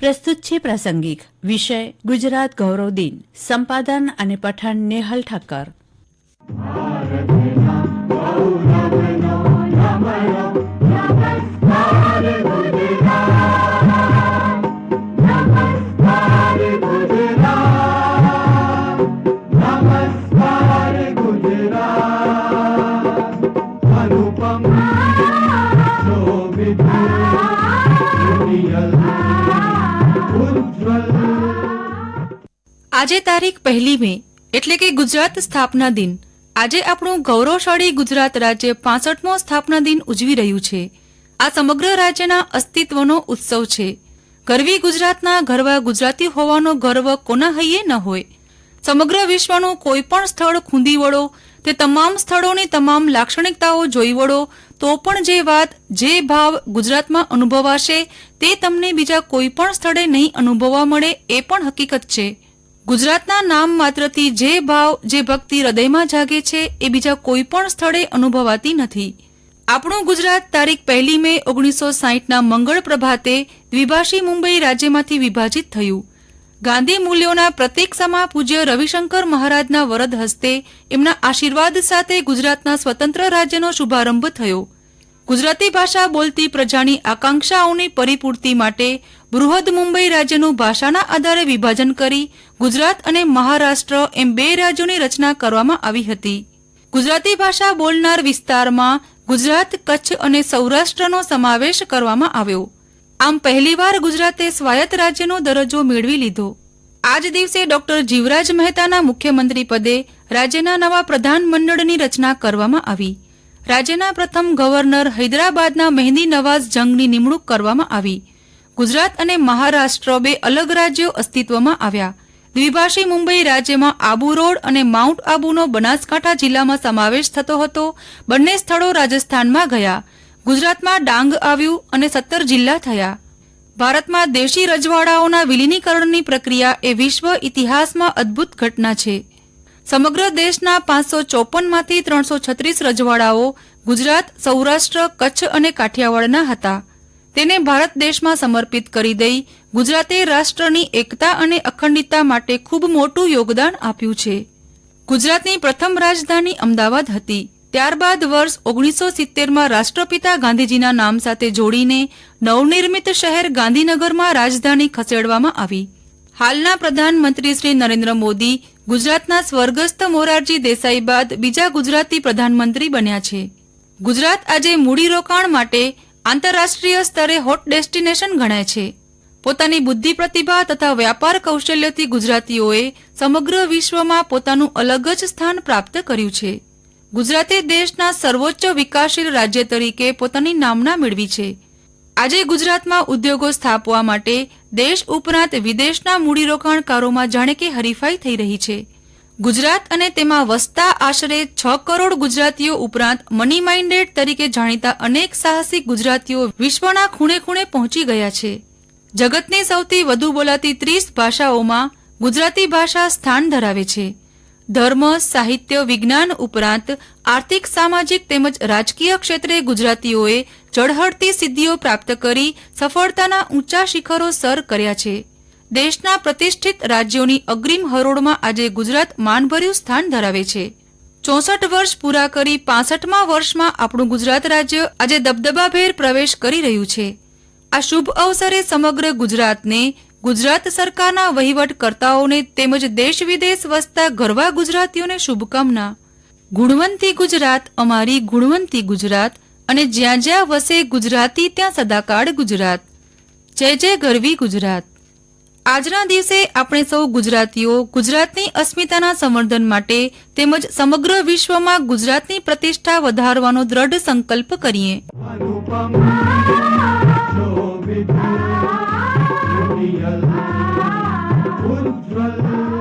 પ્રસ્તુત છે પ્રાસંગિક વિષય ગુજરાત ગૌરવ દિન. સંપાદન અને પઠન નેહલ ઠક્કર. આજે તારીખ 1 મે એટલે કે ગુજરાત સ્થાપના દિન. આજે આપણું ગૌરવશાળી ગુજરાત રાજ્ય 65મો સ્થાપના દિન ઉજવી રહ્યું છે. આ સમગ્ર રાજ્યના અસ્તિત્વનો ઉત્સવ છે. ગરવી ગુજરાતના ગરવા ગુજરાતી હોવાનો ગર્વ કોના હૈયે ન હોય. સમગ્ર વિશ્વનું કોઈ પણ સ્થળ ખૂંદી વળો, તે તમામ સ્થળોની તમામ લાક્ષણિકતાઓ જોઈ વળો તો પણ જે વાત, જે ભાવ ગુજરાતમાં અનુભવાશે તે તમને બીજા કોઈ પણ સ્થળે નહીં અનુભવવા મળે એ પણ હકીકત છે. ગુજરાતના નામ માત્રથી જે ભાવ, જે ભક્તિ હૃદયમાં જાગે છે એ બીજા કોઈ પણ સ્થળે અનુભવાતી નથી. આપણું ગુજરાત તારીખ 1 મે 1960ના મંગળ પ્રભાતે દ્વિભાષી મુંબઈ રાજ્યમાંથી વિભાજિત થયું. ગાંધી મૂલ્યોના પ્રતીક સમા પૂજ્ય રવિશંકર મહારાજના વરદ હસ્તે એમના આશીર્વાદ સાથે ગુજરાતના સ્વતંત્ર રાજ્યનો શુભારંભ થયો. ગુજરાતી ભાષા બોલતી પ્રજાની આકાંક્ષાઓની પરિપૂર્તિ માટે બૃહદ મુંબઈ રાજ્યનું ભાષાના આધારે વિભાજન કરી ગુજરાત અને મહારાષ્ટ્ર એમ 2 રાજ્યોની રચના કરવામાં આવી હતી. ગુજરાતી ભાષા બોલનાર વિસ્તારમાં ગુજરાત, કચ્છ અને સૌરાષ્ટ્રનો સમાવેશ કરવામાં આવ્યો. આમ પહેલીવાર ગુજરાતે સ્વાયત્ત રાજ્યનો દરજ્જો મેળવી લીધો. આ જ દિવસે ડોક્ટર જીવરાજ મહેતાના મુખ્યમંત્રી પદે રાજ્યના નવા પ્રધાનમંડળની રચના કરવામાં આવી. રાજ્યના પ્રથમ ગવર્નર હૈદરાબાદના મહેંદી નવાઝ જંગની નિમણૂક કરવામાં આવી. ગુજરાત અને મહારાષ્ટ્ર 2 અલગ રાજ્યો અસ્તિત્વમાં આવ્યા. દ્વિભાષી મુંબઈ રાજ્યમાં આબુ રોડ અને માઉન્ટ આબુનો બનાસકાંઠા જિલ્લામાં સમાવેશ થતો હતો. બંને સ્થળો રાજસ્થાનમાં ગયા. ગુજરાતમાં ડાંગ આવ્યું અને 17 જિલ્લા થયા. ભારતમાં દેશી રજવાડાઓના વિલીનીકરણની પ્રક્રિયા એ વિશ્વ ઇતિહાસમાં અદ્ભુત ઘટના છે. સમગ્ર દેશના 554માંથી 336 રજવાડાઓ ગુજરાત, સૌરાષ્ટ્ર, કચ્છ અને કાઠિયાવાડના હતા. તેને ભારત દેશમાં સમર્પિત કરી દઈ ગુજરાતે રાષ્ટ્રની એકતા અને અખંડિતતા માટે ખૂબ મોટું યોગદાન આપ્યું છે. ગુજરાતની પ્રથમ રાજધાની અમદાવાદ હતી. ત્યારબાદ વર્ષ 1970માં રાષ્ટ્રપિતા ગાંધીજીના નામ સાથે જોડીને નવનિર્મિત શહેર ગાંધીનગરમાં રાજધાની ખસેડવામાં આવી. હાલના પ્રધાનમંત્રી શ્રી નરેન્દ્ર મોદી ગુજરાતના સ્વર્ગસ્થ મોરારજી દેસાઈ બાદ બીજા ગુજરાતી પ્રધાનમંત્રી બન્યા છે. ગુજરાત આજે મૂડીરોકાણ માટે આંતરરાષ્ટ્રીય સ્તરે હોટ ડેસ્ટિનેશન ગણાય છે. પોતાની બુદ્ધિ, પ્રતિભા તથા વ્યાપાર કૌશલ્યથી ગુજરાતીઓએ સમગ્ર વિશ્વમાં પોતાનું અલગ જ સ્થાન પ્રાપ્ત કર્યું છે. ગુજરાતે દેશના સર્વોચ્ચ વિકાસશીલ રાજ્ય તરીકે પોતાની નામના મેળવી છે. આજે ગુજરાતમાં ઉદ્યોગો સ્થાપવા માટે દેશ ઉપરાંત વિદેશના મૂડીરોકાણકારોમાં જાણે કે હરીફાઈ થઈ રહી છે. ગુજરાત અને તેમાં વસતા આશરે 6 કરોડ ગુજરાતીઓ ઉપરાંત મની માઇન્ડેડ તરીકે જાણીતા અનેક સાહસિક ગુજરાતીઓ વિશ્વના ખૂણે ખૂણે પહોંચી ગયા છે. જગતની સૌથી વધુ બોલાતી 30 ભાષાઓમાં ગુજરાતી ભાષા સ્થાન ધરાવે છે. ધર્મ, સાહિત્ય, વિજ્ઞાન ઉપરાંત આર્થિક, સામાજિક તેમજ રાજકીય ક્ષેત્રે ગુજરાતીઓએ ઝળહળતી સિદ્ધિઓ પ્રાપ્ત કરી સફળતાના ઊંચા શિખરો સર કર્યા છે. દેશના પ્રતિષ્ઠિત રાજ્યોની અગ્રીમ હરોળમાં આજે ગુજરાત માનભર્યું સ્થાન ધરાવે છે. 64 વર્ષ પૂરા કરી 65મા વર્ષમાં આપણું ગુજરાત રાજ્ય આજે દબદબાભેર પ્રવેશ કરી રહ્યું છે. આ શુભ અવસરે સમગ્ર ગુજરાતને, ગુજરાત સરકારના વહીવટકર્તાઓને તેમજ દેશ વિદેશ વસતા ગરવા ગુજરાતીઓને શુભકામના. ગુણવંતી ગુજરાત, અમારી ગુણવંતી ગુજરાત, અને જ્યાં જ્યાં વસે ગુજરાતી ત્યાં સદાકાળ ગુજરાત. જય જય ગરવી ગુજરાત. આજના દિવસે આપણે સૌ ગુજરાતીઓ ગુજરાતની અસ્મિતાના સંવર્ધન માટે તેમજ સમગ્ર વિશ્વમાં ગુજરાતની પ્રતિષ્ઠા વધારવાનો દ્રઢ સંકલ્પ કરીએ. ઉજ્જવલ